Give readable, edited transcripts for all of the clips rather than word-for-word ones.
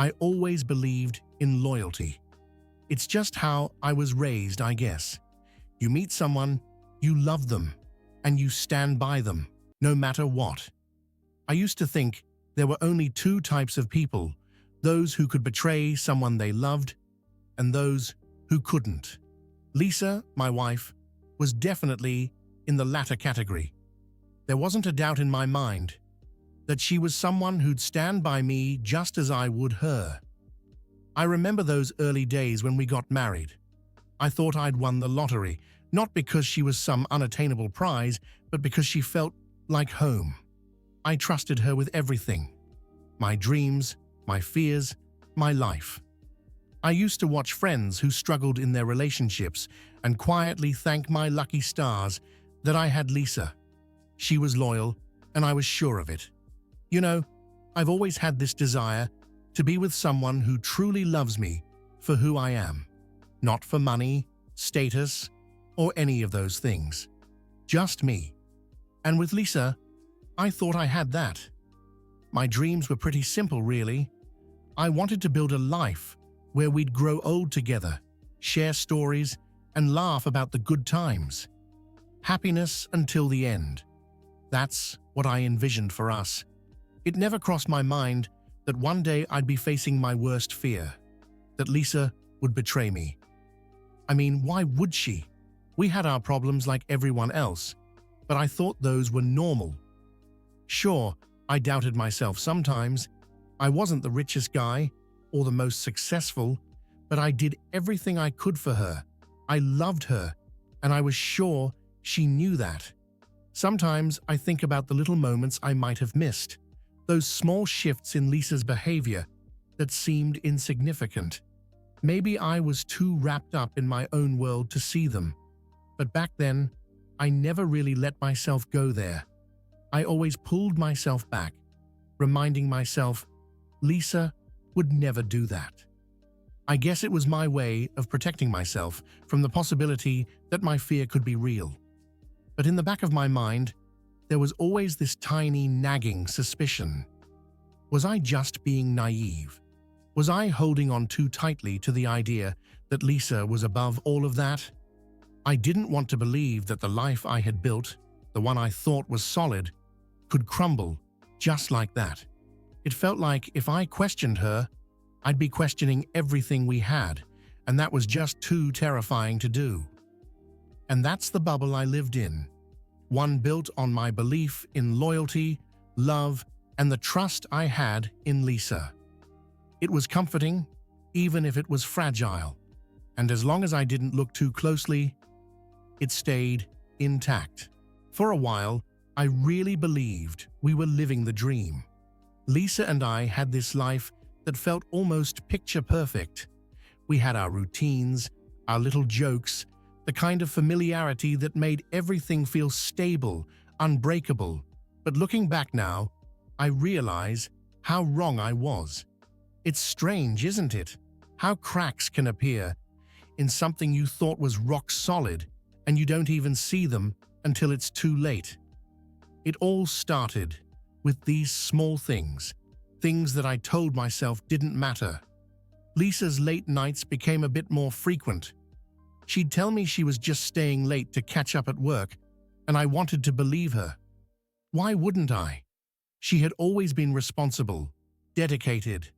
I always believed in loyalty. It's just how I was raised, I guess. You meet someone, you love them, and you stand by them, no matter what. I used to think there were only two types of people, those who could betray someone they loved, and those who couldn't. Lisa, my wife, was definitely in the latter category. There wasn't a doubt in my mind that she was someone who'd stand by me just as I would her. I remember those early days when we got married. I thought I'd won the lottery, not because she was some unattainable prize, but because she felt like home. I trusted her with everything. My dreams, my fears, my life. I used to watch friends who struggled in their relationships and quietly thank my lucky stars that I had Lisa. She was loyal, and I was sure of it. You know, I've always had this desire to be with someone who truly loves me for who I am, not for money, status, or any of those things. Just me. And with Lisa, I thought I had that. My dreams were pretty simple, really. I wanted to build a life where we'd grow old together, share stories, and laugh about the good times. Happiness until the end. That's what I envisioned for us. It never crossed my mind that one day I'd be facing my worst fear, that Lisa would betray me. I mean, why would she? We had our problems like everyone else, but I thought those were normal. Sure, I doubted myself sometimes. I wasn't the richest guy or the most successful, but I did everything I could for her. I loved her, and I was sure she knew that. Sometimes I think about the little moments I might have missed, those small shifts in Lisa's behavior that seemed insignificant. Maybe I was too wrapped up in my own world to see them. But back then, I never really let myself go there. I always pulled myself back, reminding myself, Lisa would never do that. I guess it was my way of protecting myself from the possibility that my fear could be real. But in the back of my mind, there was always this tiny nagging suspicion. Was I just being naive? Was I holding on too tightly to the idea that Lisa was above all of that? I didn't want to believe that the life I had built, the one I thought was solid, could crumble just like that. It felt like if I questioned her, I'd be questioning everything we had, and that was just too terrifying to do. And that's the bubble I lived in, one built on my belief in loyalty, love, and the trust I had in Lisa. It was comforting, even if it was fragile, and as long as I didn't look too closely, it stayed intact. For a while, I really believed we were living the dream. Lisa and I had this life that felt almost picture-perfect. We had our routines, our little jokes, the kind of familiarity that made everything feel stable, unbreakable. But looking back now, I realize how wrong I was. It's strange, isn't it? How cracks can appear in something you thought was rock solid, and you don't even see them until it's too late. It all started with these small things that I told myself didn't matter. Lisa's late nights became a bit more frequent. She'd tell me she was just staying late to catch up at work, and I wanted to believe her. Why wouldn't I? She had always been responsible, dedicated.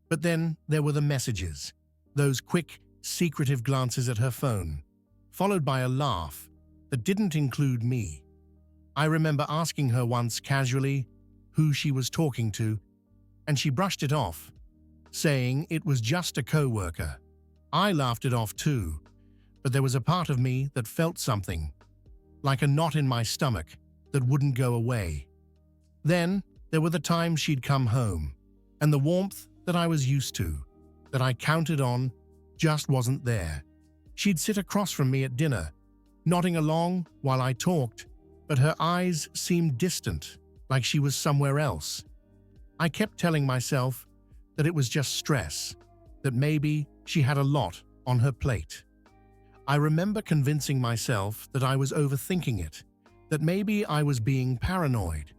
But then there were the messages, those quick, secretive glances at her phone, followed by a laugh that didn't include me. I remember asking her once casually who she was talking to, and she brushed it off, saying it was just a coworker. I laughed it off too, but there was a part of me that felt something, like a knot in my stomach that wouldn't go away. Then there were the times she'd come home, and the warmth that I was used to, that I counted on, just wasn't there. She'd sit across from me at dinner, nodding along while I talked, but her eyes seemed distant, like she was somewhere else. I kept telling myself that it was just stress, that maybe she had a lot on her plate. I remember convincing myself that I was overthinking it, that maybe I was being paranoid.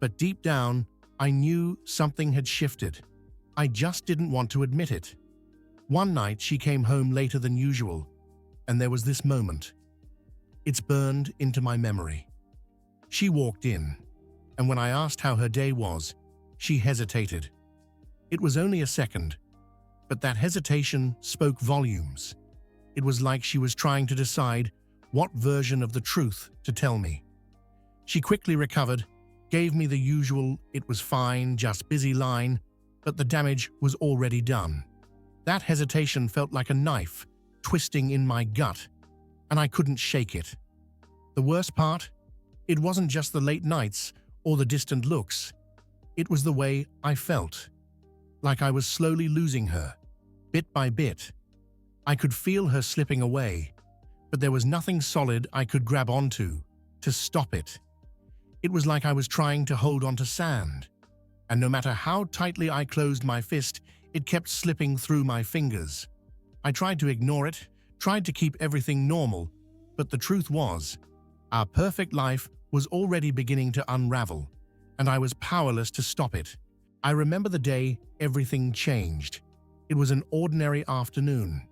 But deep down, I knew something had shifted. I just didn't want to admit it. One night she came home later than usual, and there was this moment. It's burned into my memory. She walked in, and when I asked how her day was, she hesitated. It was only a second, but that hesitation spoke volumes. It was like she was trying to decide what version of the truth to tell me. She quickly recovered, gave me the usual "it was fine, just busy" line, but the damage was already done. That hesitation felt like a knife twisting in my gut, and I couldn't shake it. The worst part? It wasn't just the late nights or the distant looks. It was the way I felt, like I was slowly losing her, bit by bit. I could feel her slipping away, but there was nothing solid I could grab onto to stop it. It was like I was trying to hold onto sand, and no matter how tightly I closed my fist, it kept slipping through my fingers. I tried to ignore it, tried to keep everything normal, but the truth was, our perfect life was already beginning to unravel, and I was powerless to stop it. I remember the day everything changed. It was an ordinary afternoon.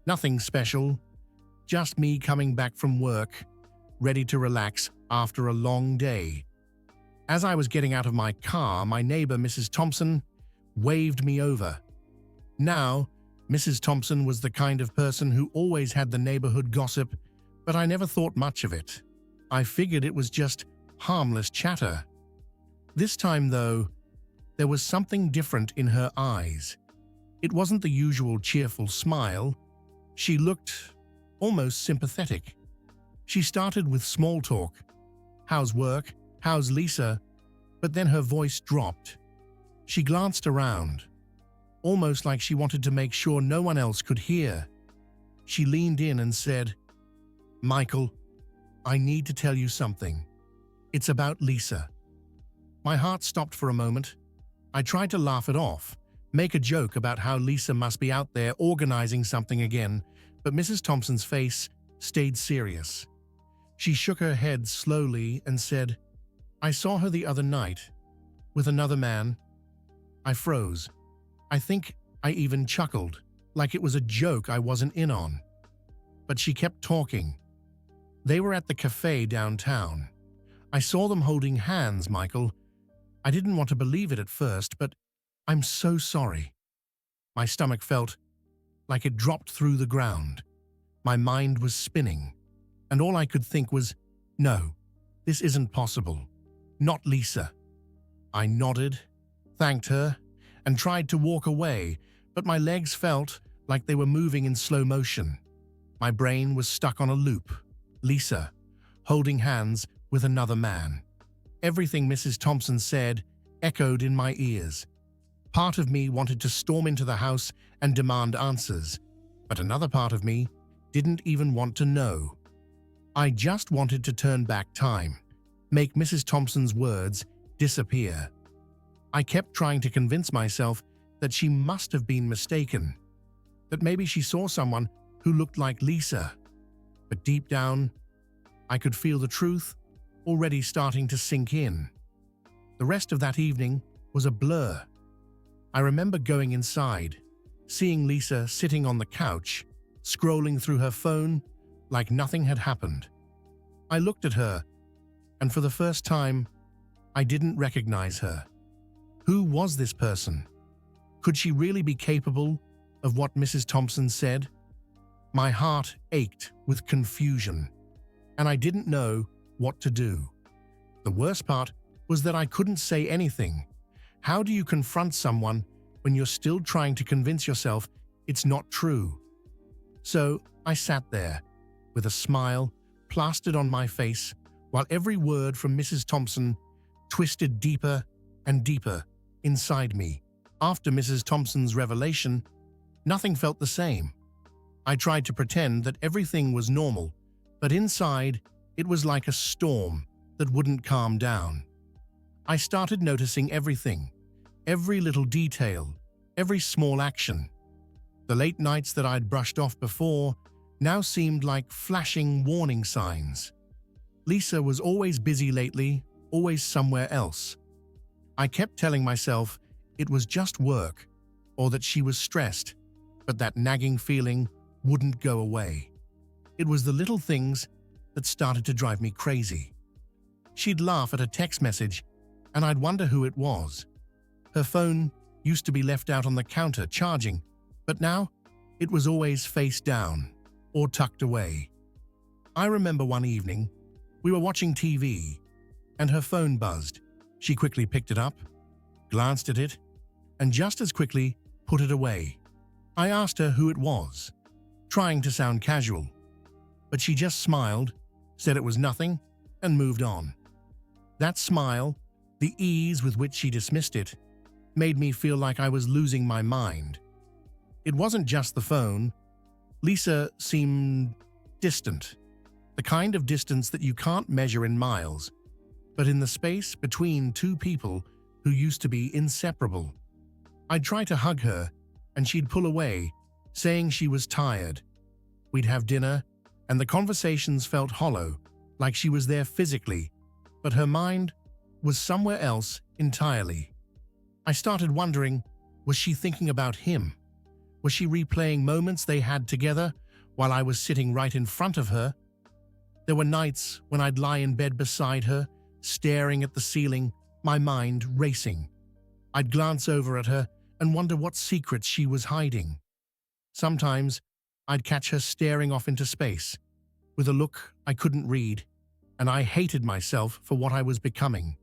Nothing special, just me coming back from work, ready to relax after a long day. As I was getting out of my car, my neighbor, Mrs. Thompson, waved me over. Now, Mrs. Thompson was the kind of person who always had the neighborhood gossip, but I never thought much of it. I figured it was just harmless chatter. This time, though, there was something different in her eyes. It wasn't the usual cheerful smile. She looked almost sympathetic. She started with small talk. "How's work? How's Lisa?" But then her voice dropped. She glanced around, almost like she wanted to make sure no one else could hear. She leaned in and said, "Michael, I need to tell you something. It's about Lisa." My heart stopped for a moment. I tried to laugh it off, make a joke about how Lisa must be out there organizing something again, but Mrs. Thompson's face stayed serious. She shook her head slowly and said, "I saw her the other night, with another man." I froze. I think I even chuckled, like it was a joke I wasn't in on. But she kept talking. "They were at the cafe downtown. I saw them holding hands, Michael. I didn't want to believe it at first, but I'm so sorry." My stomach felt like it dropped through the ground. My mind was spinning, and all I could think was, "No, this isn't possible. Not Lisa." I nodded, thanked her, and tried to walk away, but my legs felt like they were moving in slow motion. My brain was stuck on a loop. Lisa, holding hands with another man. Everything Mrs. Thompson said echoed in my ears. Part of me wanted to storm into the house and demand answers, but another part of me didn't even want to know. I just wanted to turn back time, make Mrs. Thompson's words disappear. I kept trying to convince myself that she must have been mistaken, that maybe she saw someone who looked like Lisa. But deep down, I could feel the truth already starting to sink in. The rest of that evening was a blur. I remember going inside, seeing Lisa sitting on the couch, scrolling through her phone like nothing had happened. I looked at her, and for the first time, I didn't recognize her. Who was this person? Could she really be capable of what Mrs. Thompson said? My heart ached with confusion, and I didn't know what to do. The worst part was that I couldn't say anything. How do you confront someone when you're still trying to convince yourself it's not true? So I sat there, with a smile plastered on my face, while every word from Mrs. Thompson twisted deeper and deeper inside me. After Mrs. Thompson's revelation, nothing felt the same. I tried to pretend that everything was normal, but inside, it was like a storm that wouldn't calm down. I started noticing everything, every little detail, every small action. The late nights that I'd brushed off before now seemed like flashing warning signs. Lisa was always busy lately, always somewhere else. I kept telling myself it was just work, or that she was stressed, but that nagging feeling wouldn't go away. It was the little things that started to drive me crazy. She'd laugh at a text message, and I'd wonder who it was. Her phone used to be left out on the counter charging, but now it was always face down or tucked away. I remember one evening, we were watching TV, and her phone buzzed. She quickly picked it up, glanced at it, and just as quickly put it away. I asked her who it was, trying to sound casual, but she just smiled, said it was nothing, and moved on. That smile, the ease with which she dismissed it, made me feel like I was losing my mind. It wasn't just the phone. Lisa seemed distant, the kind of distance that you can't measure in miles, but in the space between two people who used to be inseparable. I'd try to hug her, and she'd pull away, saying she was tired. We'd have dinner, and the conversations felt hollow, like she was there physically, but her mind was somewhere else entirely. I started wondering, was she thinking about him? Was she replaying moments they had together while I was sitting right in front of her? There were nights when I'd lie in bed beside her, staring at the ceiling, my mind racing. I'd glance over at her and wonder what secrets she was hiding. Sometimes I'd catch her staring off into space, with a look I couldn't read, and I hated myself for what I was becoming.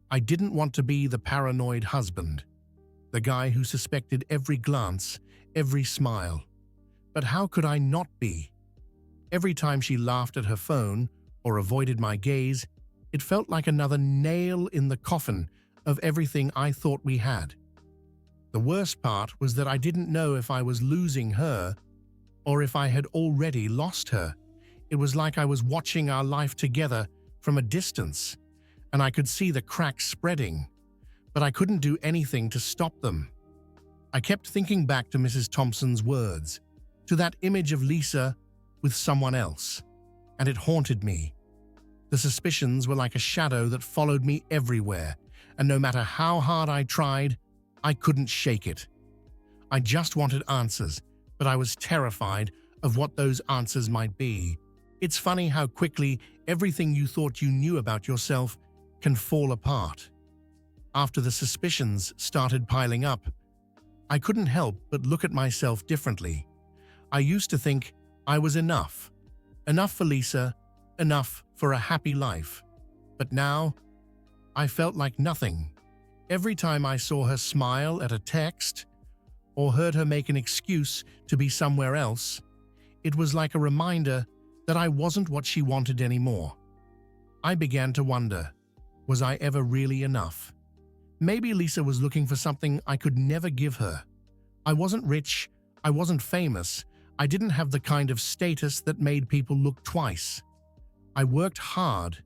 I didn't want to be the paranoid husband, the guy who suspected every glance, every smile. But how could I not be? Every time she laughed at her phone or avoided my gaze, it felt like another nail in the coffin of everything I thought we had. The worst part was that I didn't know if I was losing her or if I had already lost her. It was like I was watching our life together from a distance, and I could see the cracks spreading, but I couldn't do anything to stop them. I kept thinking back to Mrs. Thompson's words, to that image of Lisa with someone else, and it haunted me. The suspicions were like a shadow that followed me everywhere, and no matter how hard I tried, I couldn't shake it. I just wanted answers, but I was terrified of what those answers might be. It's funny how quickly everything you thought you knew about yourself can fall apart. After the suspicions started piling up, I couldn't help but look at myself differently. I used to think I was enough. Enough for Lisa, enough for a happy life. But now, I felt like nothing. Every time I saw her smile at a text, or heard her make an excuse to be somewhere else, it was like a reminder that I wasn't what she wanted anymore. I began to wonder, was I ever really enough? Maybe Lisa was looking for something I could never give her. I wasn't rich, I wasn't famous, I didn't have the kind of status that made people look twice. I worked hard,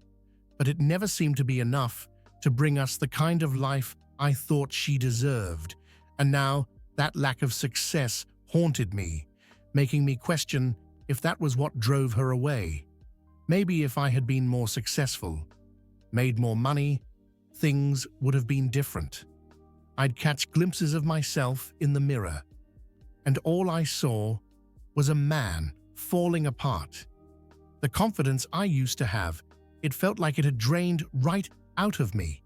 but it never seemed to be enough to bring us the kind of life I thought she deserved, and now that lack of success haunted me, making me question if that was what drove her away. Maybe if I had been more successful, made more money, things would have been different. I'd catch glimpses of myself in the mirror, and all I saw was a man falling apart. The confidence I used to have, it felt like it had drained right out of me.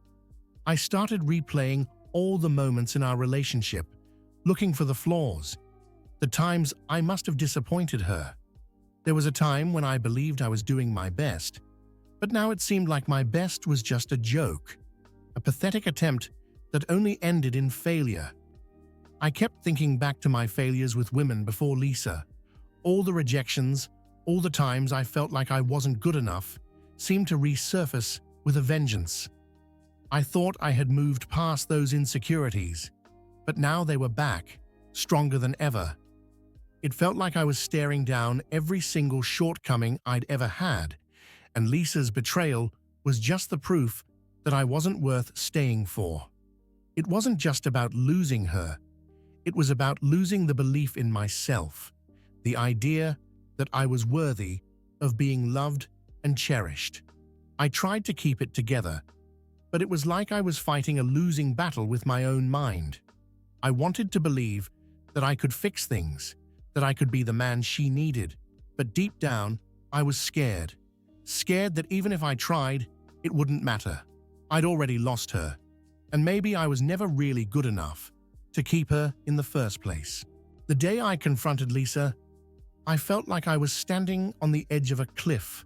I started replaying all the moments in our relationship, looking for the flaws, the times I must have disappointed her. There was a time when I believed I was doing my best, but now it seemed like my best was just a joke, a pathetic attempt that only ended in failure. I kept thinking back to my failures with women before Lisa. All the rejections, all the times I felt like I wasn't good enough, seemed to resurface with a vengeance. I thought I had moved past those insecurities, but now they were back, stronger than ever. It felt like I was staring down every single shortcoming I'd ever had, and Lisa's betrayal was just the proof that I wasn't worth staying for. It wasn't just about losing her. It was about losing the belief in myself, the idea that I was worthy of being loved and cherished. I tried to keep it together, but it was like I was fighting a losing battle with my own mind. I wanted to believe that I could fix things, that I could be the man she needed. But deep down, I was scared. Scared that even if I tried, it wouldn't matter. I'd already lost her, and maybe I was never really good enough to keep her in the first place. The day I confronted Lisa, I felt like I was standing on the edge of a cliff,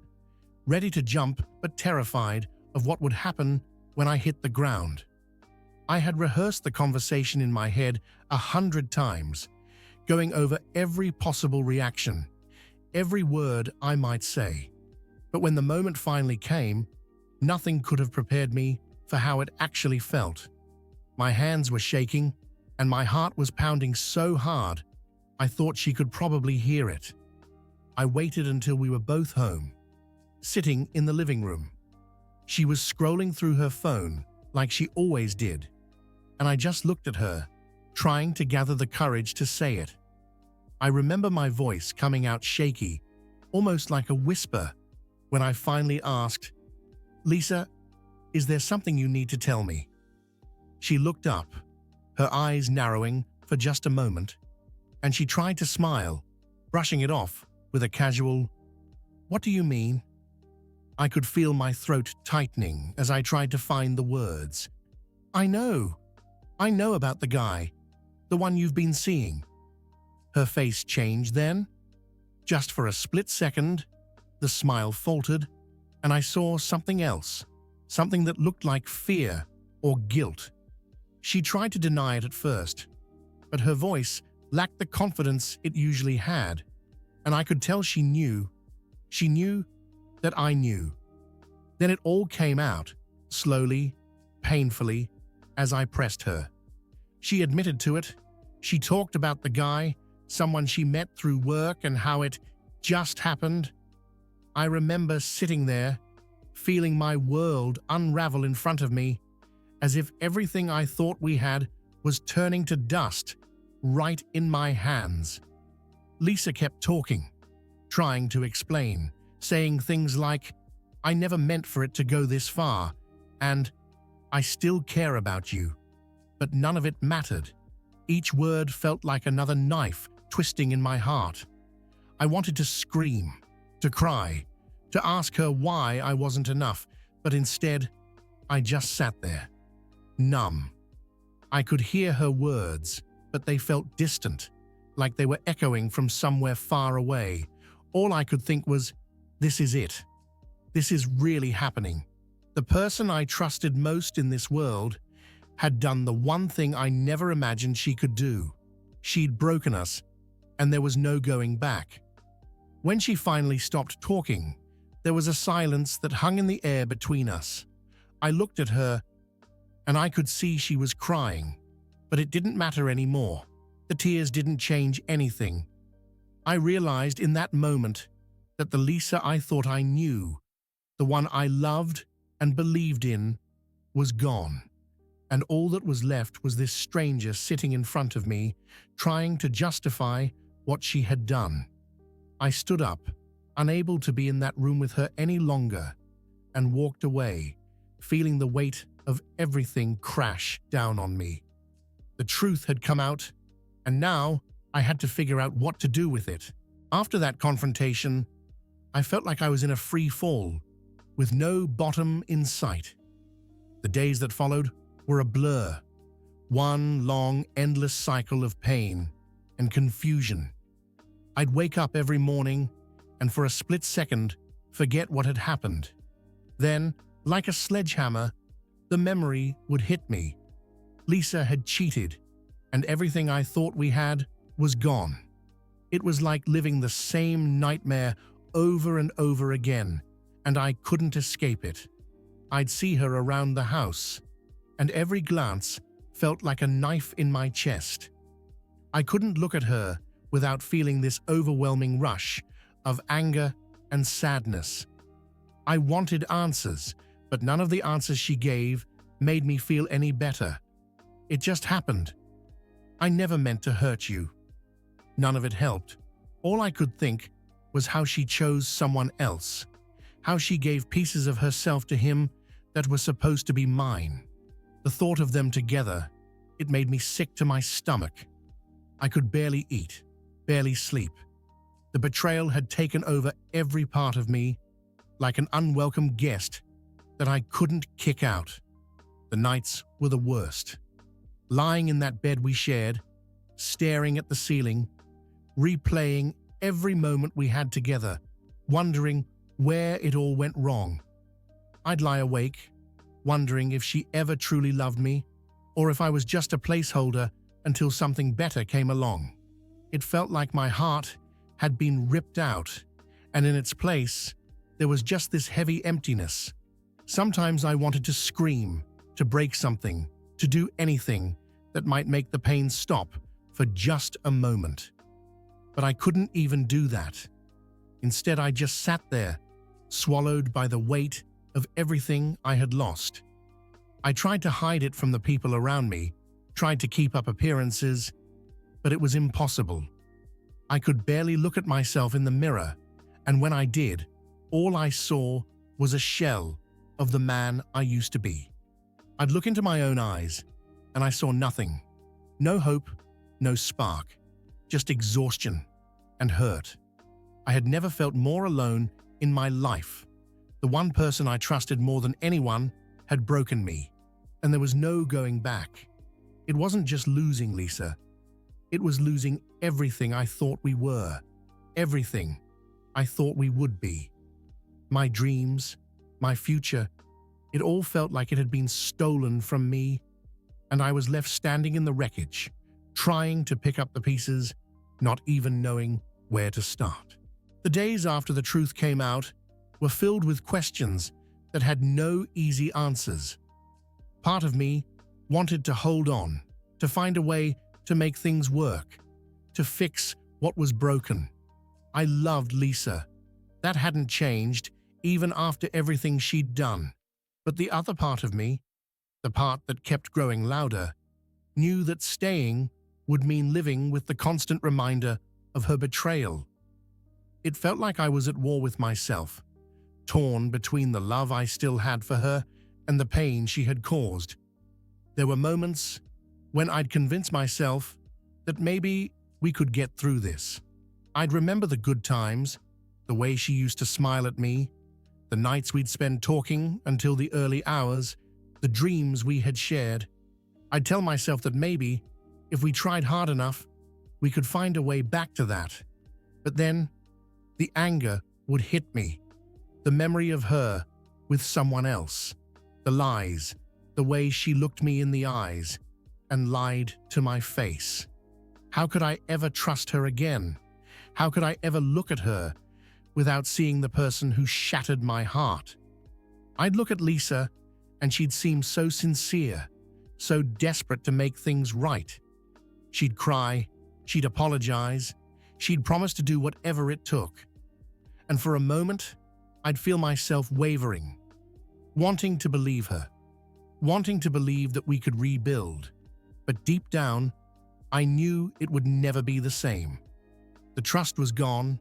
ready to jump but terrified of what would happen when I hit the ground. I had rehearsed the conversation in my head 100 times, going over every possible reaction, every word I might say. But when the moment finally came, nothing could have prepared me for how it actually felt. My hands were shaking, and my heart was pounding so hard, I thought she could probably hear it. I waited until we were both home, sitting in the living room. She was scrolling through her phone like she always did, and I just looked at her, trying to gather the courage to say it. I remember my voice coming out shaky, almost like a whisper, when I finally asked, "Lisa, is there something you need to tell me?" She looked up, her eyes narrowing for just a moment, and she tried to smile, brushing it off with a casual, "What do you mean?" I could feel my throat tightening as I tried to find the words. I know about the guy, the one you've been seeing." Her face changed then. Just for a split second, the smile faltered, and I saw something else, something that looked like fear or guilt. She tried to deny it at first, but her voice lacked the confidence it usually had, and I could tell she knew that I knew. Then it all came out, slowly, painfully, as I pressed her. She admitted to it. She talked about the guy, someone she met through work, and how it just happened. I remember sitting there, feeling my world unravel in front of me, as if everything I thought we had was turning to dust right in my hands. Lisa kept talking, trying to explain, saying things like, "I never meant for it to go this far," and "I still care about you." But none of it mattered. Each word felt like another knife twisting in my heart. I wanted to scream, to cry, to ask her why I wasn't enough, but instead, I just sat there, numb. I could hear her words, but they felt distant, like they were echoing from somewhere far away. All I could think was, this is it. This is really happening. The person I trusted most in this world had done the one thing I never imagined she could do. She'd broken us, and there was no going back. When she finally stopped talking, there was a silence that hung in the air between us. I looked at her, and I could see she was crying, but it didn't matter anymore. The tears didn't change anything. I realized in that moment that the Lisa I thought I knew, the one I loved and believed in, was gone. And all that was left was this stranger sitting in front of me, trying to justify what she had done. I stood up, unable to be in that room with her any longer, and walked away, feeling the weight of everything crash down on me. The truth had come out, and now I had to figure out what to do with it. After that confrontation, I felt like I was in a free fall, with no bottom in sight. The days that followed were a blur, one long, endless cycle of pain and confusion. I'd wake up every morning and for a split second forget what had happened. Then, like a sledgehammer, the memory would hit me. Lisa had cheated, and everything I thought we had was gone. It was like living the same nightmare over and over again, and I couldn't escape it. I'd see her around the house, and every glance felt like a knife in my chest. I couldn't look at her without feeling this overwhelming rush of anger and sadness. I wanted answers, but none of the answers she gave made me feel any better. It just happened. I never meant to hurt you. None of it helped. All I could think was how she chose someone else, how she gave pieces of herself to him that were supposed to be mine. The thought of them together It made me sick to my stomach. I could barely eat, barely sleep. The betrayal had taken over every part of me, like an unwelcome guest that I couldn't kick out. The nights were the worst. Lying in that bed we shared, staring at the ceiling, replaying every moment we had together, wondering where it all went wrong. I'd lie awake, wondering if she ever truly loved me, or if I was just a placeholder until something better came along. It felt like my heart had been ripped out, and in its place, there was just this heavy emptiness. Sometimes I wanted to scream, to break something, to do anything that might make the pain stop for just a moment. But I couldn't even do that. Instead, I just sat there, swallowed by the weight of everything I had lost. I tried to hide it from the people around me, tried to keep up appearances, but it was impossible. I could barely look at myself in the mirror, and when I did, all I saw was a shell of the man I used to be. I'd look into my own eyes, and I saw nothing. No hope, no spark, just exhaustion and hurt. I had never felt more alone in my life. The one person I trusted more than anyone had broken me, and there was no going back. It wasn't just losing Lisa. It was losing everything I thought we were, everything I thought we would be. My dreams, my future, it all felt like it had been stolen from me, and I was left standing in the wreckage, trying to pick up the pieces, not even knowing where to start. The days after the truth came out were filled with questions that had no easy answers. Part of me wanted to hold on, to find a way to make things work, to fix what was broken. I loved Lisa. That hadn't changed, even after everything she'd done. But the other part of me, the part that kept growing louder, knew that staying would mean living with the constant reminder of her betrayal. It felt like I was at war with myself, torn between the love I still had for her and the pain she had caused. There were moments when I'd convince myself that maybe we could get through this. I'd remember the good times, the way she used to smile at me, the nights we'd spend talking until the early hours, the dreams we had shared. I'd tell myself that maybe, if we tried hard enough, we could find a way back to that. But then, the anger would hit me. The memory of her with someone else. The lies, the way she looked me in the eyes and lied to my face. How could I ever trust her again? How could I ever look at her without seeing the person who shattered my heart? I'd look at Lisa and she'd seem so sincere, so desperate to make things right. She'd cry, she'd apologize, she'd promise to do whatever it took. And for a moment, I'd feel myself wavering, wanting to believe her, wanting to believe that we could rebuild. But deep down, I knew it would never be the same. The trust was gone,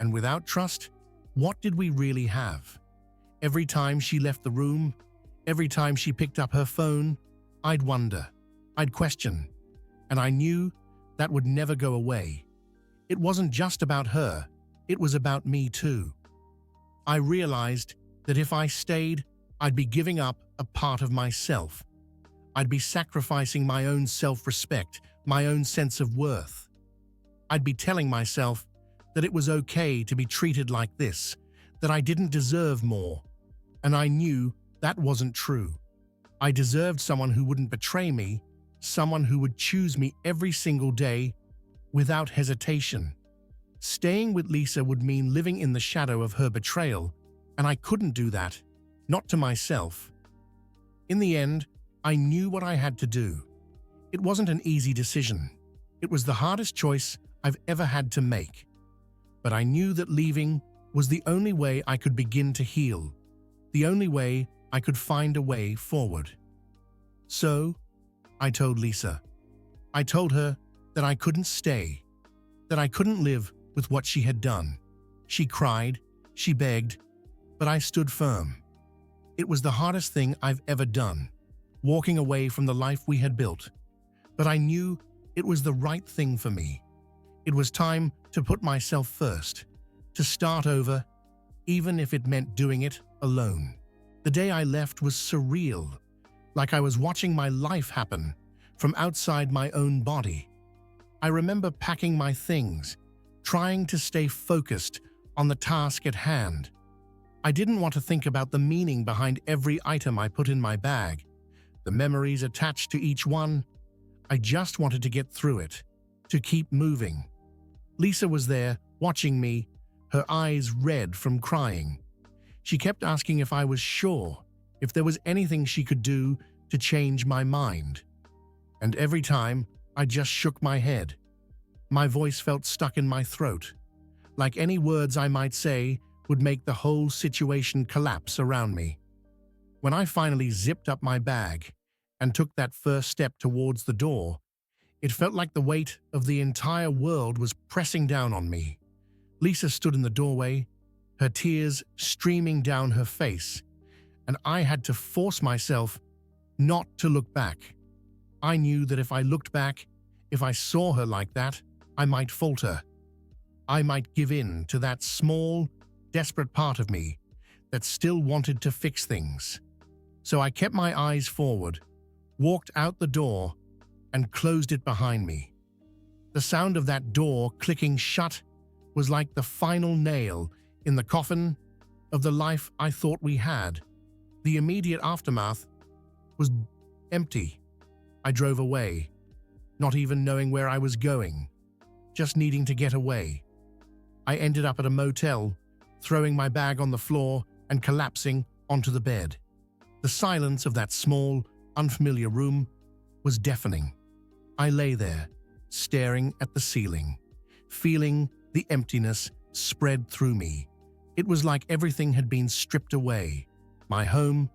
and without trust, what did we really have? Every time she left the room, every time she picked up her phone, I'd wonder, I'd question, and I knew that would never go away. It wasn't just about her, it was about me too. I realized that if I stayed, I'd be giving up a part of myself. I'd be sacrificing my own self-respect, my own sense of worth. I'd be telling myself that it was okay to be treated like this, that I didn't deserve more. And I knew that wasn't true. I deserved someone who wouldn't betray me, someone who would choose me every single day without hesitation. Staying with Lisa would mean living in the shadow of her betrayal, and I couldn't do that, not to myself. In the end, I knew what I had to do. It wasn't an easy decision. It was the hardest choice I've ever had to make. But I knew that leaving was the only way I could begin to heal, the only way I could find a way forward. So, I told Lisa. I told her that I couldn't stay, that I couldn't live with what she had done. She cried, she begged, but I stood firm. It was the hardest thing I've ever done, walking away from the life we had built, but I knew it was the right thing for me. It was time to put myself first, to start over, even if it meant doing it alone. The day I left was surreal, like I was watching my life happen from outside my own body. I remember packing my things, trying to stay focused on the task at hand. I didn't want to think about the meaning behind every item I put in my bag, the memories attached to each one. I just wanted to get through it, to keep moving. Lisa was there, watching me, her eyes red from crying. She kept asking if I was sure, if there was anything she could do to change my mind. And every time, I just shook my head. My voice felt stuck in my throat, like any words I might say would make the whole situation collapse around me. When I finally zipped up my bag and took that first step towards the door, it felt like the weight of the entire world was pressing down on me. Lisa stood in the doorway, her tears streaming down her face, and I had to force myself not to look back. I knew that if I looked back, if I saw her like that, I might falter. I might give in to that small, desperate part of me that still wanted to fix things. So I kept my eyes forward, walked out the door, and closed it behind me. The sound of that door clicking shut was like the final nail in the coffin of the life I thought we had. The immediate aftermath was empty. I drove away, not even knowing where I was going, just needing to get away. I ended up at a motel, throwing my bag on the floor and collapsing onto the bed. The silence of that small, unfamiliar room was deafening. I lay there, staring at the ceiling, feeling the emptiness spread through me. It was like everything had been stripped away. My home,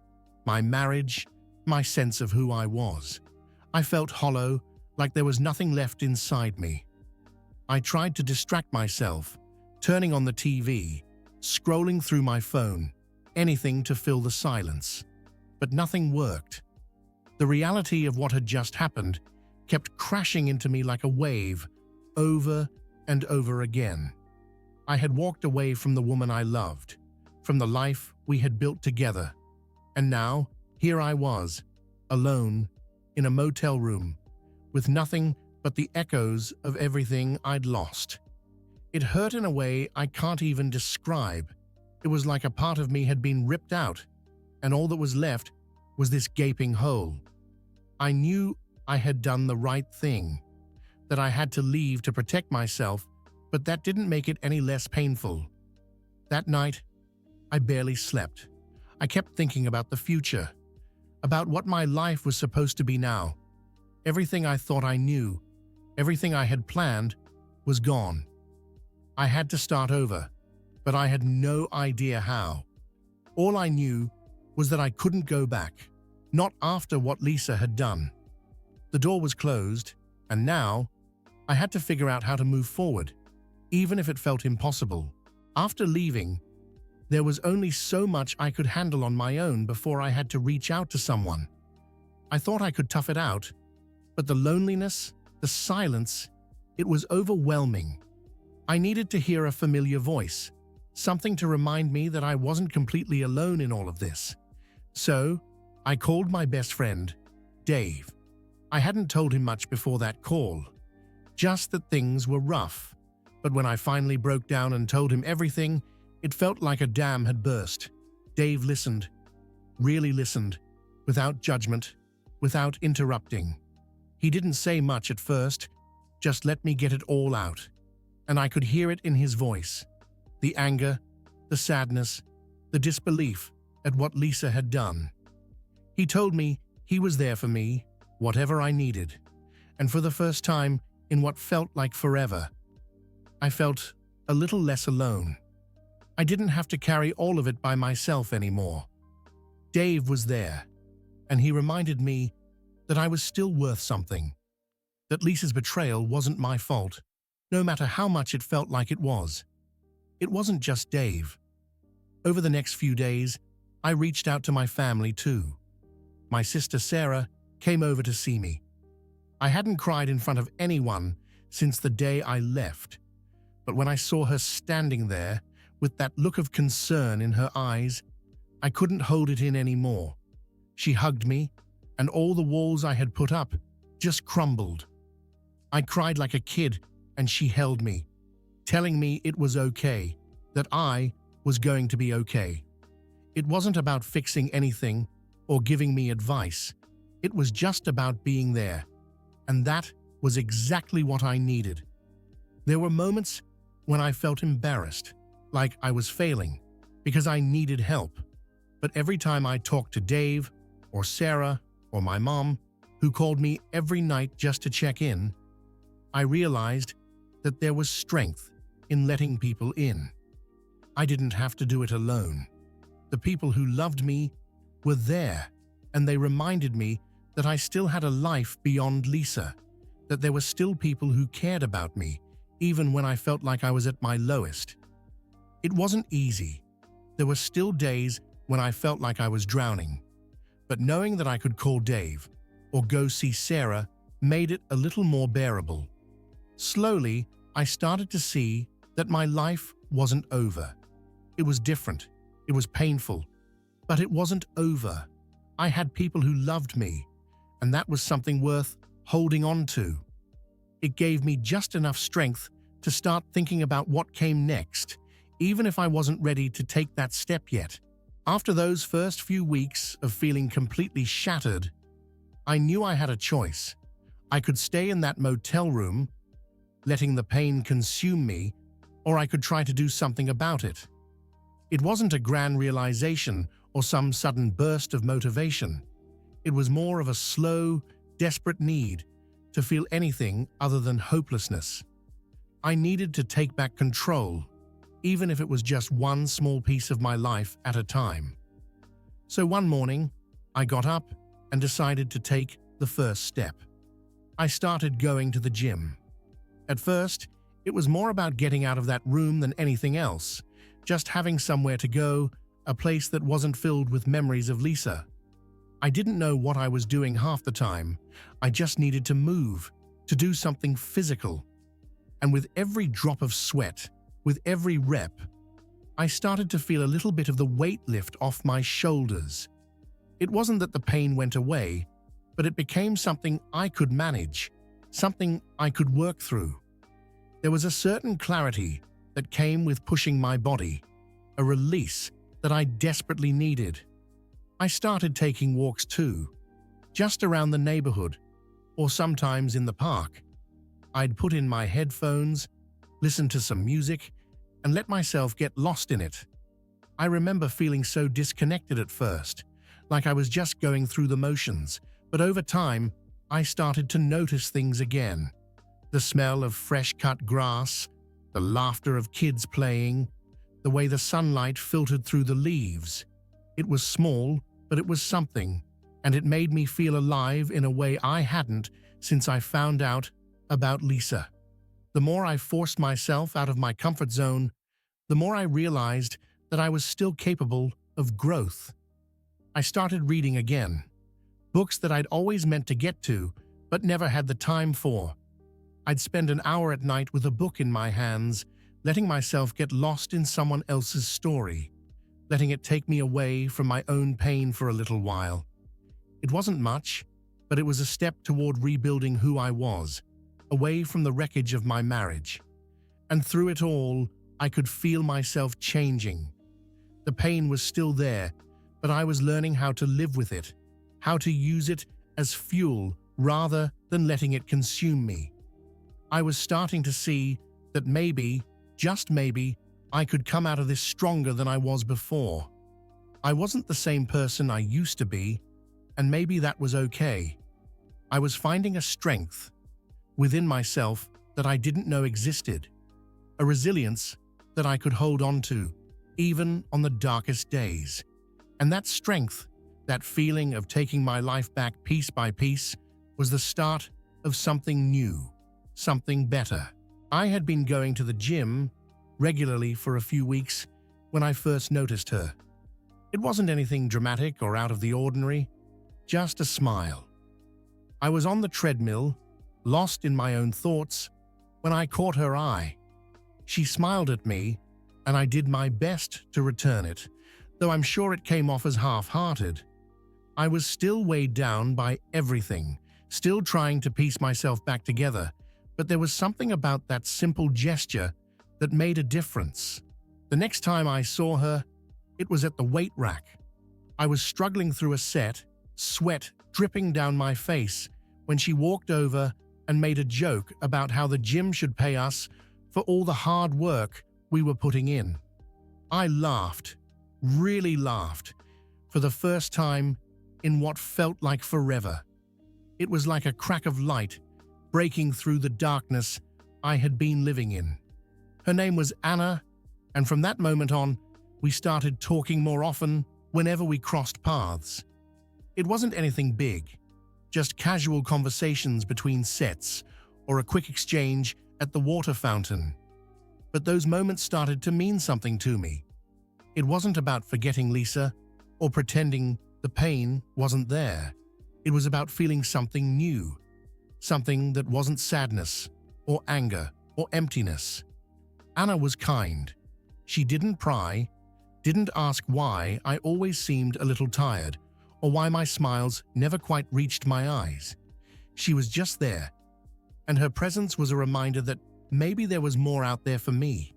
my marriage, my sense of who I was. I felt hollow, like there was nothing left inside me. I tried to distract myself, turning on the TV, scrolling through my phone, anything to fill the silence. But nothing worked. The reality of what had just happened kept crashing into me like a wave, over and over again. I had walked away from the woman I loved, from the life we had built together. And now, here I was, alone, in a motel room, with nothing but the echoes of everything I'd lost. It hurt in a way I can't even describe. It was like a part of me had been ripped out, and all that was left was this gaping hole. I knew I had done the right thing, that I had to leave to protect myself, but that didn't make it any less painful. That night, I barely slept. I kept thinking about the future, about what my life was supposed to be now. Everything I thought I knew, everything I had planned, was gone. I had to start over, but I had no idea how. All I knew was that I couldn't go back, not after what Lisa had done. The door was closed, and now I had to figure out how to move forward, even if it felt impossible. After leaving, there was only so much I could handle on my own before I had to reach out to someone. I thought I could tough it out, but the loneliness, the silence, it was overwhelming. I needed to hear a familiar voice, something to remind me that I wasn't completely alone in all of this. So, I called my best friend, Dave. I hadn't told him much before that call, just that things were rough. But when I finally broke down and told him everything, it felt like a dam had burst. Dave listened, really listened, without judgment, without interrupting. He didn't say much at first, just let me get it all out. And I could hear it in his voice. The anger, the sadness, the disbelief at what Lisa had done. He told me he was there for me, whatever I needed. And for the first time, in what felt like forever, I felt a little less alone. I didn't have to carry all of it by myself anymore. Dave was there, and he reminded me that I was still worth something, that Lisa's betrayal wasn't my fault, no matter how much it felt like it was. It wasn't just Dave. Over the next few days, I reached out to my family too. My sister Sarah came over to see me. I hadn't cried in front of anyone since the day I left, but when I saw her standing there with that look of concern in her eyes, I couldn't hold it in anymore. She hugged me, and all the walls I had put up just crumbled. I cried like a kid, and she held me, telling me it was okay, that I was going to be okay. It wasn't about fixing anything or giving me advice. It was just about being there, and that was exactly what I needed. There were moments when I felt embarrassed, like I was failing, because I needed help. But every time I talked to Dave, or Sarah, or my mom, who called me every night just to check in, I realized that there was strength in letting people in. I didn't have to do it alone. The people who loved me were there, and they reminded me that I still had a life beyond Lisa, that there were still people who cared about me, even when I felt like I was at my lowest. It wasn't easy. There were still days when I felt like I was drowning. But knowing that I could call Dave or go see Sarah made it a little more bearable. Slowly, I started to see that my life wasn't over. It was different. It was painful. But it wasn't over. I had people who loved me, and that was something worth holding on to. It gave me just enough strength to start thinking about what came next, even if I wasn't ready to take that step yet. After those first few weeks of feeling completely shattered, I knew I had a choice. I could stay in that motel room, letting the pain consume me, or I could try to do something about it. It wasn't a grand realization or some sudden burst of motivation. It was more of a slow, desperate need to feel anything other than hopelessness. I needed to take back control, even if it was just one small piece of my life at a time. So one morning, I got up and decided to take the first step. I started going to the gym. At first, it was more about getting out of that room than anything else, just having somewhere to go, a place that wasn't filled with memories of Lisa. I didn't know what I was doing half the time. I just needed to move, to do something physical. And with every drop of sweat, with every rep, I started to feel a little bit of the weight lift off my shoulders. It wasn't that the pain went away, but it became something I could manage, something I could work through. There was a certain clarity that came with pushing my body, a release that I desperately needed. I started taking walks too, just around the neighborhood, or sometimes in the park. I'd put in my headphones, listen to some music, and let myself get lost in it. I remember feeling so disconnected at first, like I was just going through the motions, but over time, I started to notice things again. The smell of fresh-cut grass, the laughter of kids playing, the way the sunlight filtered through the leaves. It was small, but it was something, and it made me feel alive in a way I hadn't since I found out about Lisa. The more I forced myself out of my comfort zone, the more I realized that I was still capable of growth. I started reading again, books that I'd always meant to get to, but never had the time for. I'd spend an hour at night with a book in my hands, letting myself get lost in someone else's story, letting it take me away from my own pain for a little while. It wasn't much, but it was a step toward rebuilding who I was, away from the wreckage of my marriage. And through it all, I could feel myself changing. The pain was still there, but I was learning how to live with it, how to use it as fuel rather than letting it consume me. I was starting to see that maybe, just maybe, I could come out of this stronger than I was before. I wasn't the same person I used to be, and maybe that was okay. I was finding a strength within myself that I didn't know existed, a resilience that I could hold on to, even on the darkest days. And that strength, that feeling of taking my life back piece by piece, was the start of something new, something better. I had been going to the gym regularly for a few weeks when I first noticed her. It wasn't anything dramatic or out of the ordinary, just a smile. I was on the treadmill, lost in my own thoughts, when I caught her eye. She smiled at me, and I did my best to return it, though I'm sure it came off as half-hearted. I was still weighed down by everything, still trying to piece myself back together, but there was something about that simple gesture that made a difference. The next time I saw her, it was at the weight rack. I was struggling through a set, sweat dripping down my face, when she walked over and made a joke about how the gym should pay us for all the hard work we were putting in. I laughed, really laughed, for the first time in what felt like forever. It was like a crack of light breaking through the darkness I had been living in. Her name was Anna, and from that moment on, we started talking more often whenever we crossed paths. It wasn't anything big, just casual conversations between sets or a quick exchange at the water fountain. But those moments started to mean something to me. It wasn't about forgetting Lisa or pretending the pain wasn't there. It was about feeling something new, something that wasn't sadness or anger or emptiness. Anna was kind. She didn't pry, didn't ask why I always seemed a little tired or why my smiles never quite reached my eyes. She was just there, and her presence was a reminder that maybe there was more out there for me.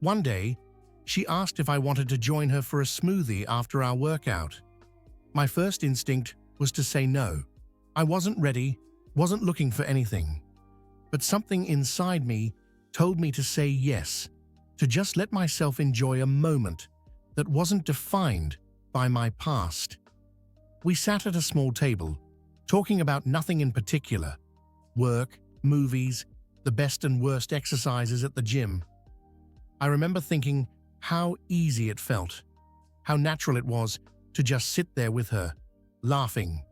One day, she asked if I wanted to join her for a smoothie after our workout. My first instinct was to say no. I wasn't ready, wasn't looking for anything. But something inside me told me to say yes, to just let myself enjoy a moment that wasn't defined by my past. We sat at a small table, talking about nothing in particular: work, movies, the best and worst exercises at the gym. I remember thinking how easy it felt, how natural it was to just sit there with her, laughing,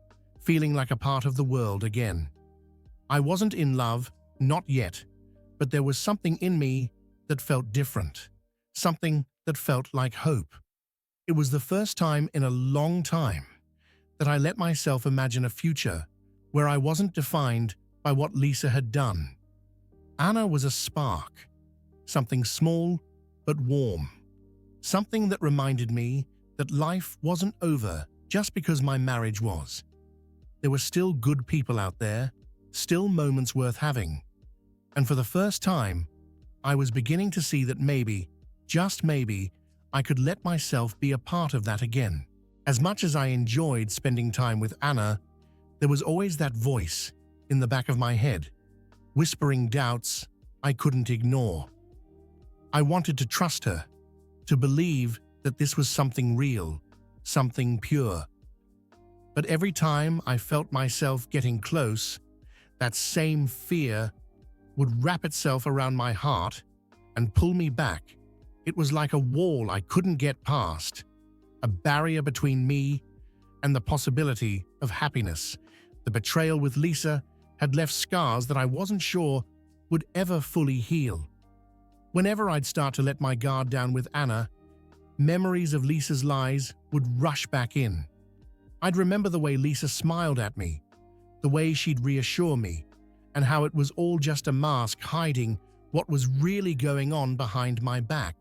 feeling like a part of the world again. I wasn't in love, not yet, but there was something in me that felt different, something that felt like hope. It was the first time in a long time that I let myself imagine a future where I wasn't defined by what Lisa had done. Anna was a spark, something small but warm, something that reminded me that life wasn't over just because my marriage was. There were still good people out there, still moments worth having. And for the first time, I was beginning to see that maybe, just maybe, I could let myself be a part of that again. As much as I enjoyed spending time with Anna, there was always that voice in the back of my head, whispering doubts I couldn't ignore. I wanted to trust her, to believe that this was something real, something pure. But every time I felt myself getting close, that same fear would wrap itself around my heart and pull me back. It was like a wall I couldn't get past, a barrier between me and the possibility of happiness. The betrayal with Lisa had left scars that I wasn't sure would ever fully heal. Whenever I'd start to let my guard down with Anna, memories of Lisa's lies would rush back in. I'd remember the way Lisa smiled at me, the way she'd reassure me, and how it was all just a mask hiding what was really going on behind my back.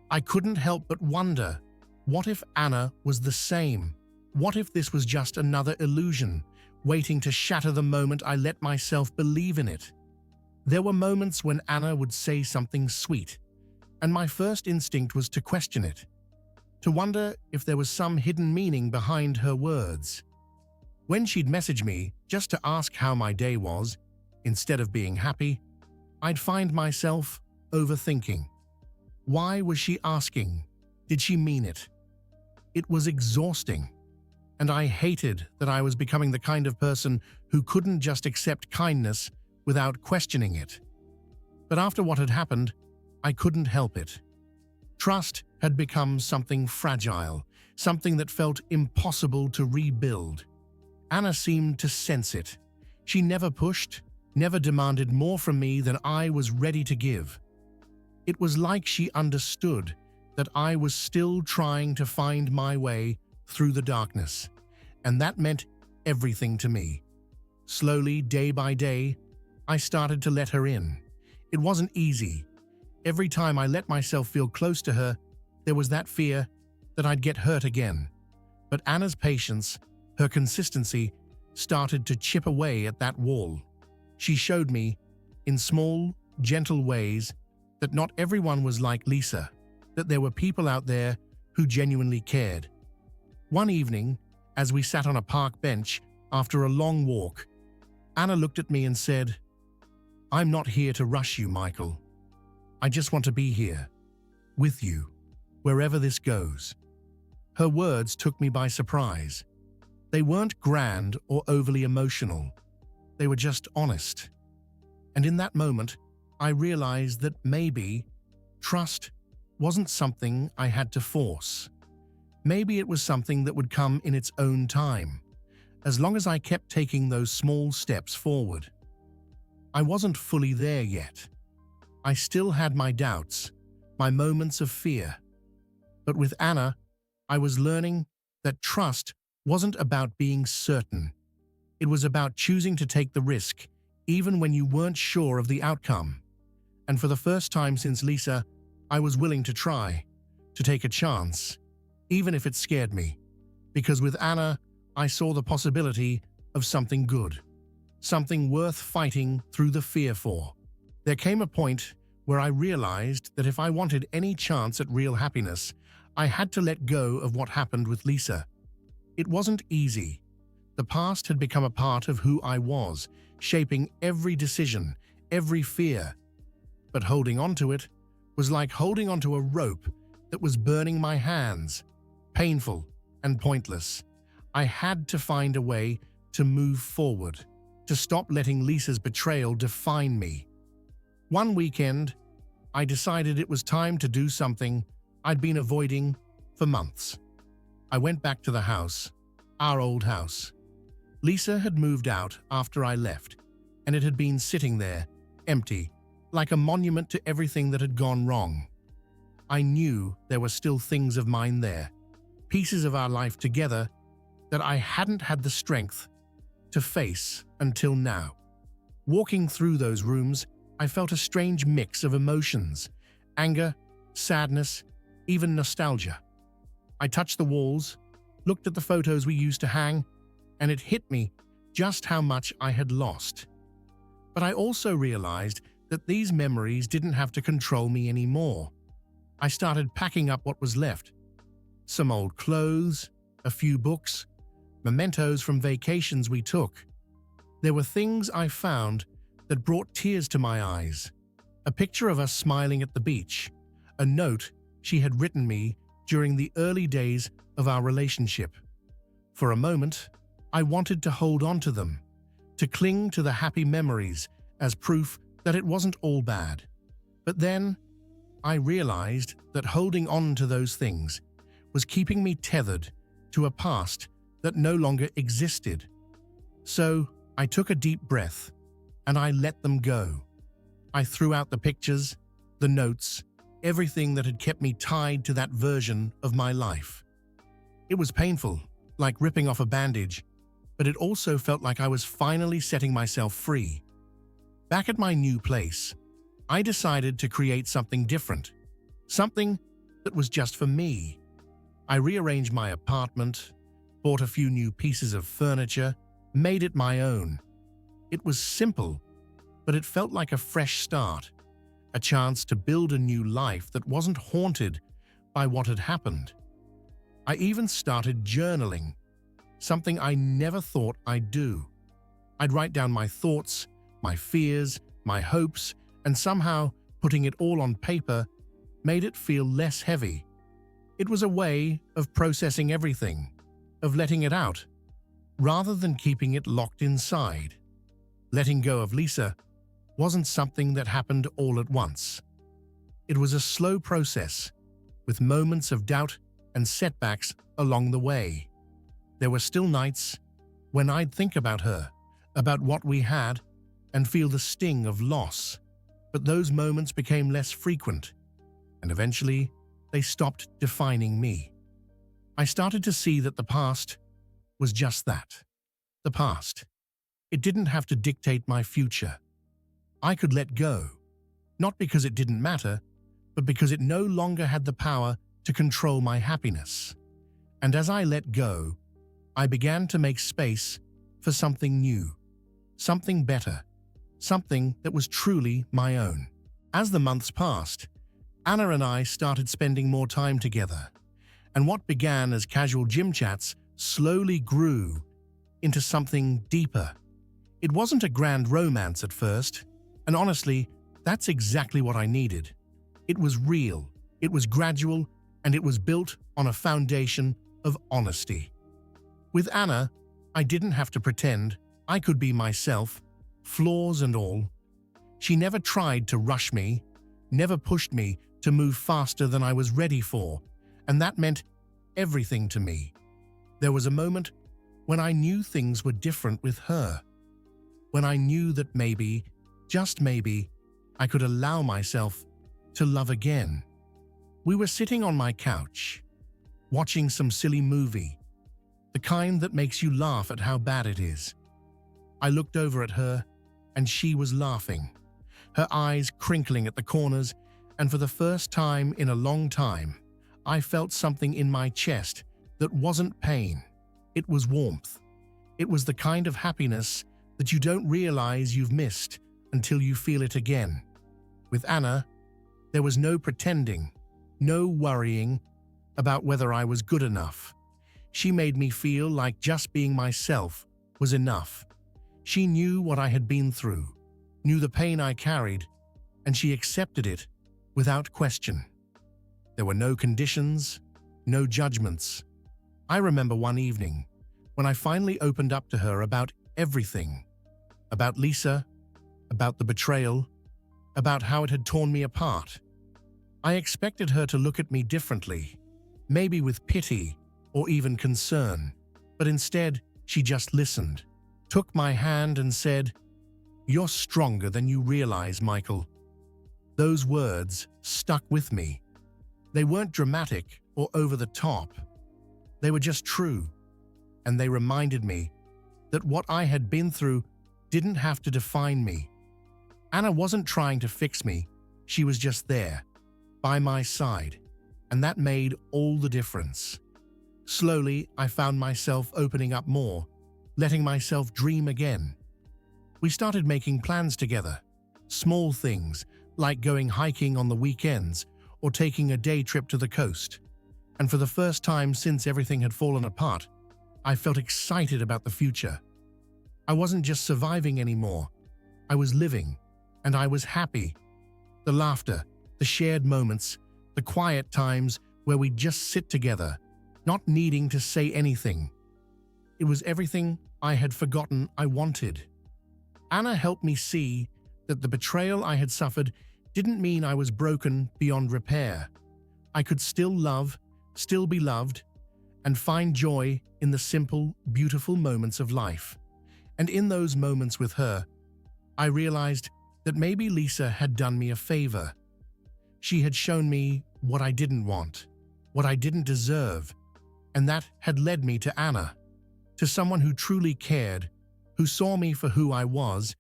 I couldn't help but wonder, what if Anna was the same? What if this was just another illusion, waiting to shatter the moment I let myself believe in it? There were moments when Anna would say something sweet, and my first instinct was to question it, to wonder if there was some hidden meaning behind her words. When she'd message me just to ask how my day was, instead of being happy, I'd find myself overthinking. Why was she asking? Did she mean it? It was exhausting, and I hated that I was becoming the kind of person who couldn't just accept kindness without questioning it. But after what had happened, I couldn't help it. Trust had become something fragile, something that felt impossible to rebuild. Anna seemed to sense it. She never pushed, never demanded more from me than I was ready to give. It was like she understood that I was still trying to find my way through the darkness, and that meant everything to me. Slowly, day by day, I started to let her in. It wasn't easy. Every time I let myself feel close to her, there was that fear that I'd get hurt again. But Anna's patience, her consistency, started to chip away at that wall. She showed me, in small, gentle ways, that not everyone was like Lisa, that there were people out there who genuinely cared. One evening, as we sat on a park bench after a long walk, Anna looked at me and said, "I'm not here to rush you, Michael. I just want to be here, with you, wherever this goes." Her words took me by surprise. They weren't grand or overly emotional. They were just honest. And in that moment, I realized that maybe trust wasn't something I had to force. Maybe it was something that would come in its own time, as long as I kept taking those small steps forward. I wasn't fully there yet. I still had my doubts, my moments of fear. But with Anna, I was learning that trust wasn't about being certain. It was about choosing to take the risk, even when you weren't sure of the outcome. And for the first time since Lisa, I was willing to try, to take a chance, even if it scared me. Because with Anna, I saw the possibility of something good, something worth fighting through the fear for. There came a point where I realized that if I wanted any chance at real happiness, I had to let go of what happened with Lisa. It wasn't easy. The past had become a part of who I was, shaping every decision, every fear. But holding on to it was like holding onto a rope that was burning my hands, painful and pointless. I had to find a way to move forward, to stop letting Lisa's betrayal define me. One weekend, I decided it was time to do something I'd been avoiding for months. I went back to the house, our old house. Lisa had moved out after I left, and it had been sitting there, empty, like a monument to everything that had gone wrong. I knew there were still things of mine there, pieces of our life together that I hadn't had the strength to face until now. Walking through those rooms, I felt a strange mix of emotions: anger, sadness, even nostalgia. I touched the walls, looked at the photos we used to hang, and it hit me just how much I had lost. But I also realized that these memories didn't have to control me anymore. I started packing up what was left. Some old clothes, a few books, mementos from vacations we took. There were things I found that brought tears to my eyes. A picture of us smiling at the beach, a note she had written me during the early days of our relationship. For a moment, I wanted to hold on to them, to cling to the happy memories as proof that it wasn't all bad. But then, I realized that holding on to those things was keeping me tethered to a past that no longer existed. So, I took a deep breath, and I let them go. I threw out the pictures, the notes, everything that had kept me tied to that version of my life. It was painful, like ripping off a bandage, but it also felt like I was finally setting myself free. Back at my new place, I decided to create something different, something that was just for me. I rearranged my apartment, bought a few new pieces of furniture, made it my own. It was simple, but it felt like a fresh start, a chance to build a new life that wasn't haunted by what had happened. I even started journaling, something I never thought I'd do. I'd write down my thoughts, my fears, my hopes, and somehow putting it all on paper made it feel less heavy. It was a way of processing everything, of letting it out, rather than keeping it locked inside. Letting go of Lisa wasn't something that happened all at once. It was a slow process, with moments of doubt and setbacks along the way. There were still nights when I'd think about her, about what we had, and feel the sting of loss. But those moments became less frequent, and eventually they stopped defining me. I started to see that the past was just that, the past. It didn't have to dictate my future. I could let go, not because it didn't matter, but because it no longer had the power to control my happiness. And as I let go, I began to make space for something new, something better, something that was truly my own. As the months passed, Anna and I started spending more time together, and what began as casual gym chats slowly grew into something deeper. It wasn't a grand romance at first, and honestly, that's exactly what I needed. It was real, it was gradual, and it was built on a foundation of honesty. With Anna, I didn't have to pretend. I could be myself, flaws and all. She never tried to rush me, never pushed me to move faster than I was ready for, and that meant everything to me. There was a moment when I knew things were different with her, when I knew that maybe, just maybe, I could allow myself to love again. We were sitting on my couch, watching some silly movie, the kind that makes you laugh at how bad it is. I looked over at her, and she was laughing, her eyes crinkling at the corners, and for the first time in a long time, I felt something in my chest that wasn't pain. It was warmth. It was the kind of happiness that you don't realize you've missed until you feel it again. With Anna, there was no pretending, no worrying about whether I was good enough. She made me feel like just being myself was enough. She knew what I had been through, knew the pain I carried, and she accepted it without question. There were no conditions, no judgments. I remember one evening when I finally opened up to her about everything, about Lisa, about the betrayal, about how it had torn me apart. I expected her to look at me differently, maybe with pity or even concern, but instead she just listened, took my hand and said, "You're stronger than you realize, Michael." Those words stuck with me. They weren't dramatic or over the top. They were just true, and they reminded me that what I had been through didn't have to define me. Anna wasn't trying to fix me, she was just there, by my side, and that made all the difference. Slowly, I found myself opening up more, letting myself dream again. We started making plans together, small things like going hiking on the weekends or taking a day trip to the coast. And for the first time since everything had fallen apart, I felt excited about the future. I wasn't just surviving anymore. I was living, and I was happy. The laughter, the shared moments, the quiet times where we'd just sit together, not needing to say anything. It was everything I had forgotten I wanted. Anna helped me see that the betrayal I had suffered didn't mean I was broken beyond repair. I could still love, still be loved, and find joy in the simple, beautiful moments of life. And in those moments with her, I realized that maybe Lisa had done me a favor. She had shown me what I didn't want, what I didn't deserve, and that had led me to Anna, to someone who truly cared, who saw me for who I was,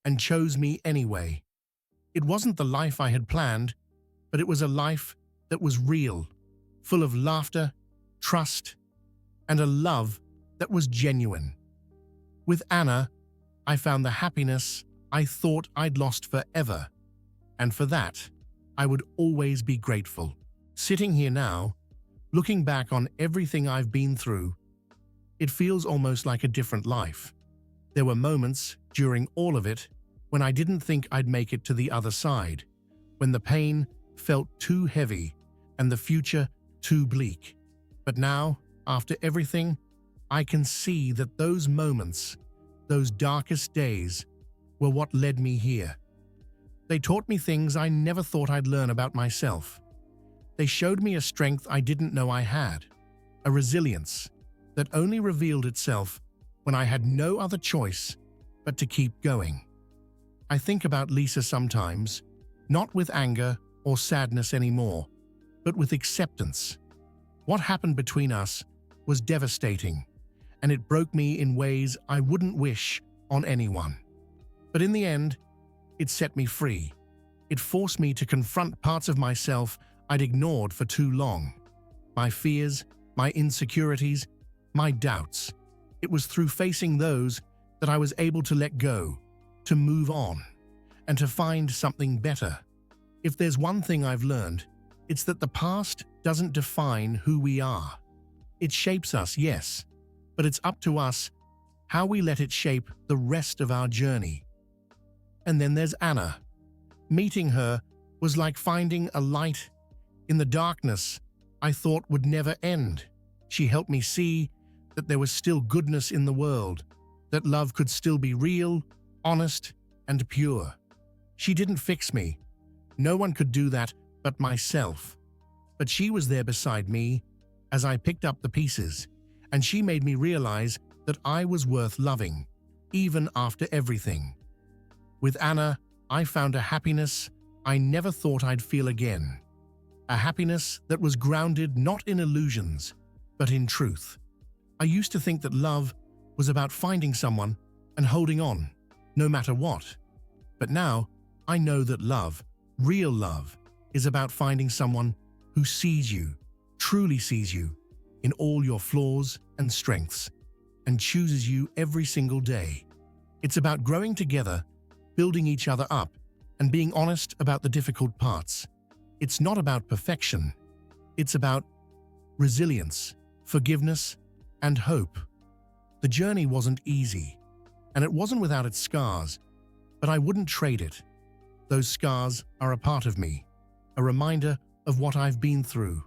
and chose me anyway. It wasn't the life I had planned, but it was a life that was real, full of laughter, trust, and a love that was genuine. With Anna, I found the happiness I thought I'd lost forever, and for that, I would always be grateful. Sitting here now, looking back on everything I've been through, it feels almost like a different life. There were moments during all of it when I didn't think I'd make it to the other side, when the pain felt too heavy and the future too bleak. But now, after everything, I can see that those moments, those darkest days, were what led me here. They taught me things I never thought I'd learn about myself. They showed me a strength I didn't know I had, a resilience that only revealed itself when I had no other choice but to keep going. I think about Lisa sometimes, not with anger or sadness anymore, but with acceptance. What happened between us was devastating, and it broke me in ways I wouldn't wish on anyone. But in the end, It set me free. It forced me to confront parts of myself I'd ignored for too long. My fears, my insecurities, my doubts. It was through facing those that I was able to let go, to move on, and to find something better. If there's one thing I've learned, it's that the past doesn't define who we are. It shapes us, yes, but it's up to us how we let it shape the rest of our journey. And then there's Anna. Meeting her was like finding a light in the darkness I thought would never end. She helped me see that there was still goodness in the world, that love could still be real, honest, and pure. She didn't fix me. No one could do that but myself. But she was there beside me as I picked up the pieces, and she made me realize that I was worth loving, even after everything. With Anna, I found a happiness I never thought I'd feel again. A happiness that was grounded not in illusions, but in truth. I used to think that love was about finding someone and holding on, no matter what. But now, I know that love, real love, is about finding someone who sees you, truly sees you, in all your flaws and strengths, and chooses you every single day. It's about growing together, building each other up, and being honest about the difficult parts. It's not about perfection. It's about resilience, forgiveness, and hope. The journey wasn't easy, and it wasn't without its scars, but I wouldn't trade it. Those scars are a part of me, a reminder of what I've been through,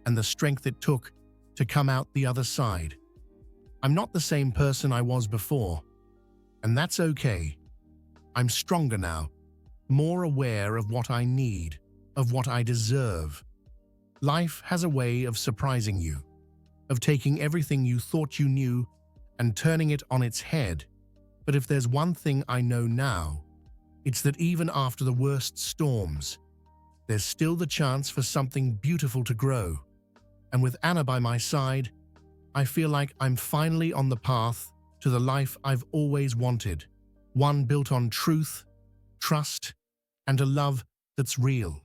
and the strength it took to come out the other side. I'm not the same person I was before, and that's okay. I'm stronger now, more aware of what I need, of what I deserve. Life has a way of surprising you, of taking everything you thought you knew and turning it on its head. But if there's one thing I know now, it's that even after the worst storms, there's still the chance for something beautiful to grow. And with Anna by my side, I feel like I'm finally on the path to the life I've always wanted, one built on truth, trust, and a love that's real.